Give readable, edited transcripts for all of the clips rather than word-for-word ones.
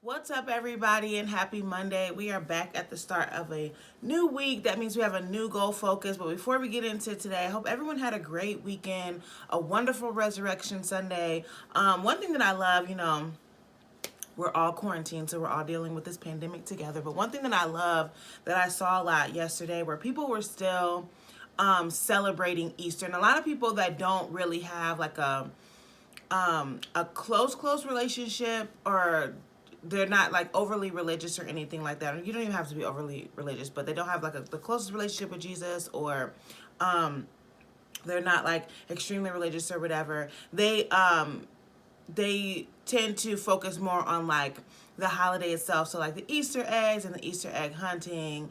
What's up, everybody, and happy Monday. We are back at the start of a new week. That means we have a new goal focus. But before we get into today, I hope everyone had a great weekend, a wonderful Resurrection Sunday. One thing that I love, we're all quarantined, so we're all dealing with this pandemic together. But one thing that I love that I saw a lot yesterday where people were still celebrating Easter. And a lot of people that don't really have like a close relationship, or they're not like overly religious or anything like that. You don't even have to be overly religious, but they don't have like the closest relationship with Jesus, or they're not like extremely religious or whatever. They tend to focus more on like the holiday itself, so like the Easter eggs and the Easter egg hunting,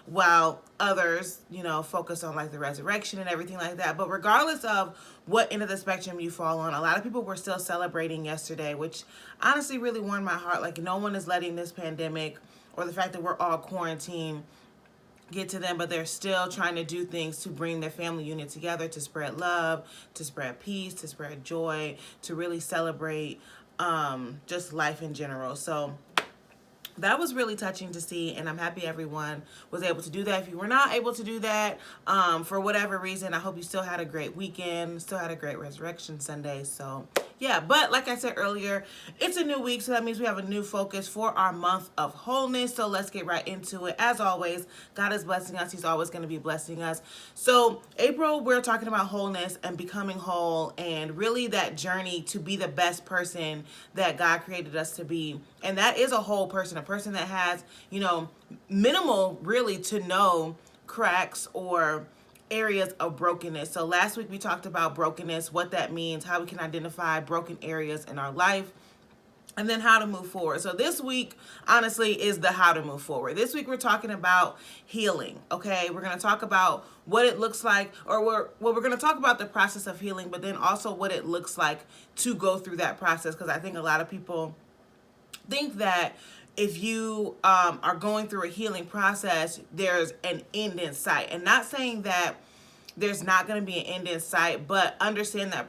while others, focus on like the resurrection and everything like that. But regardless of what end of the spectrum you fall on, a lot of people were still celebrating yesterday, which honestly really warmed my heart. Like, no one is letting this pandemic or the fact that we're all quarantined get to them, but they're still trying to do things to bring their family unit together, to spread love, to spread peace, to spread joy, to really celebrate just life in general. So that was really touching to see, and I'm happy everyone was able to do that. If you were not able to do that for whatever reason, I hope you still had a great weekend, still had a great Resurrection Sunday. So yeah, but like I said earlier, it's a new week, so that means we have a new focus for our month of wholeness. So let's get right into it. As always, God is blessing us. He's always going to be blessing us. So April, we're talking about wholeness and becoming whole, and really that journey to be the best person that God created us to be. And that is a whole person, a person that has, minimal really to no cracks or areas of brokenness. So last week we talked about brokenness, what that means, how we can identify broken areas in our life, and then how to move forward. So this week, honestly, is the how to move forward. This week we're talking about healing, okay? We're going to talk about what it looks like, or we're going to talk about the process of healing, but then also what it looks like to go through that process, because I think a lot of people think that if you are going through a healing process, there's an end in sight. And not saying that there's not going to be an end in sight, but understand that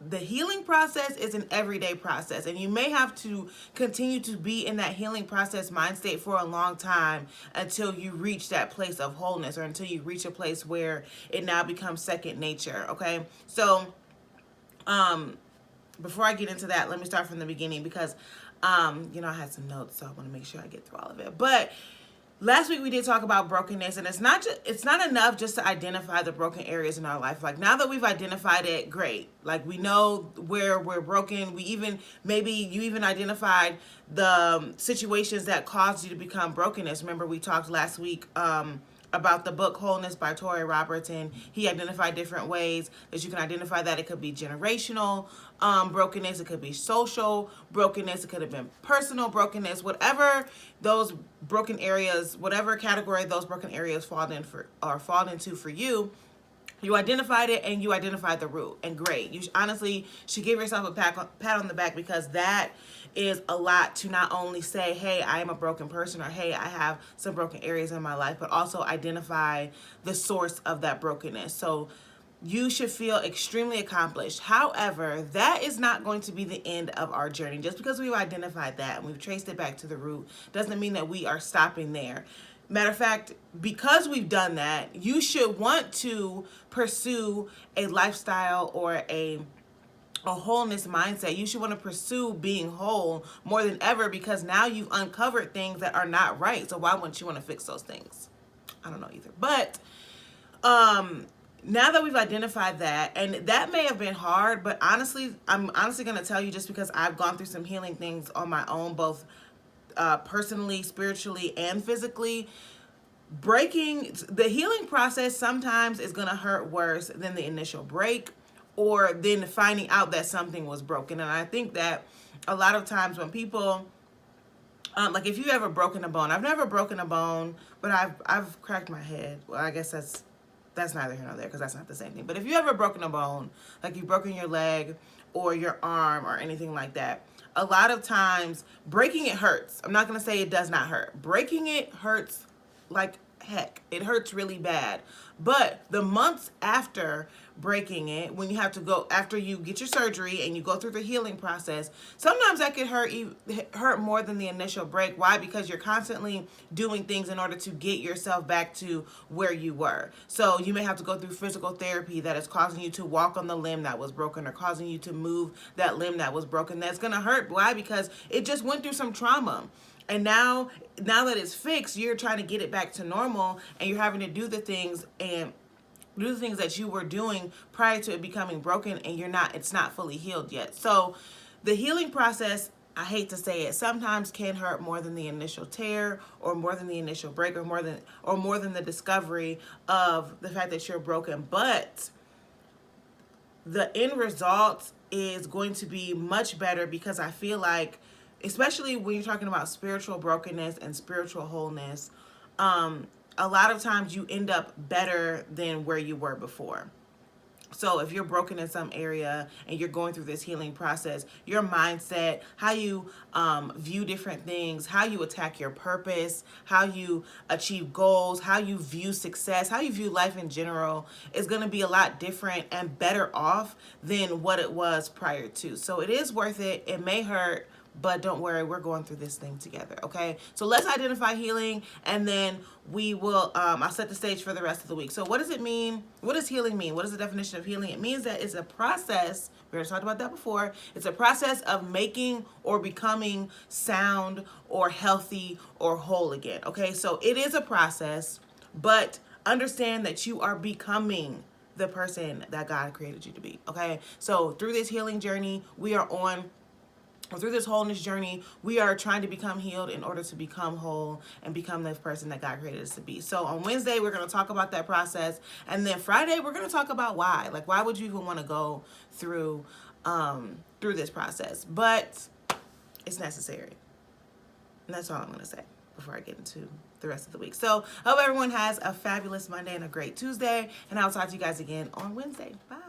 the healing process is an everyday process, and you may have to continue to be in that healing process mind state for a long time until you reach that place of wholeness, or until you reach a place where it now becomes second nature. Okay, so before I get into that, let me start from the beginning, because I had some notes, so I want to make sure I get through all of it. But last week we did talk about brokenness, and it's not enough just to identify the broken areas in our life. Like, now that we've identified it, great. Like, we know where we're broken. Maybe you even identified the situations that caused you to become brokenness. Remember, we talked last week about the book Wholeness by Tori Roberts, and he identified different ways that you can identify that. It could be generational brokenness, it could be social brokenness, it could have been personal brokenness, whatever those broken areas, whatever category those broken areas fall into for you. You identified it, and you identified the root, and great. You honestly should give yourself a pat on the back, because that is a lot to not only say, hey, I am a broken person, or hey, I have some broken areas in my life, but also identify the source of that brokenness. So you should feel extremely accomplished. However, that is not going to be the end of our journey. Just because we've identified that and we've traced it back to the root doesn't mean that we are stopping there. Matter of fact, because we've done that, you should want to pursue a lifestyle or a wholeness mindset. You should want to pursue being whole more than ever, because now you've uncovered things that are not right. So why wouldn't you want to fix those things? I don't know either. But now that we've identified that, and that may have been hard, but honestly, I'm honestly going to tell you, just because I've gone through some healing things on my own, both personally, spiritually, and physically. Breaking the healing process sometimes is going to hurt worse than the initial break, or then finding out that something was broken. And I think that a lot of times when people, like, if you ever broken a bone, I've never broken a bone, but I've cracked my head. Well, I guess that's neither here nor there, because that's not the same thing. But if you ever broken a bone, like you've broken your leg or your arm or anything like that, a lot of times breaking it hurts. I'm not going to say it does not hurt. Breaking it hurts like heck. It hurts really bad. But the months after breaking it, when you have to go after you get your surgery and you go through the healing process, sometimes that could hurt more than the initial break. Why? Because you're constantly doing things in order to get yourself back to where you were. So you may have to go through physical therapy that is causing you to walk on the limb that was broken, or causing you to move that limb that was broken. That's going to hurt. Why? Because it just went through some trauma. And now that it's fixed, you're trying to get it back to normal, and you're having to do the things that you were doing prior to it becoming broken, and it's not fully healed yet. So the healing process, I hate to say it, sometimes can hurt more than the initial tear, or more than the initial break, or more than the discovery of the fact that you're broken. But the end result is going to be much better, because I feel like, especially when you're talking about spiritual brokenness and spiritual wholeness, a lot of times you end up better than where you were before. So if you're broken in some area and you're going through this healing process, your mindset, how you view different things, how you attack your purpose, how you achieve goals, how you view success, how you view life in general is going to be a lot different and better off than what it was prior to. So it is worth it. It may hurt, but don't worry, we're going through this thing together, okay? So let's identify healing, and then we will, I'll set the stage for the rest of the week. So what does it mean? What does healing mean? What is the definition of healing? It means that it's a process, we already talked about that before, it's a process of making or becoming sound or healthy or whole again, okay? So it is a process, but understand that you are becoming the person that God created you to be, okay? So through this healing journey, through this wholeness journey, we are trying to become healed in order to become whole and become the person that God created us to be. So on Wednesday, we're going to talk about that process. And then Friday, we're going to talk about why. Like, why would you even want to go through this process? But it's necessary. And that's all I'm going to say before I get into the rest of the week. So I hope everyone has a fabulous Monday and a great Tuesday. And I'll talk to you guys again on Wednesday. Bye.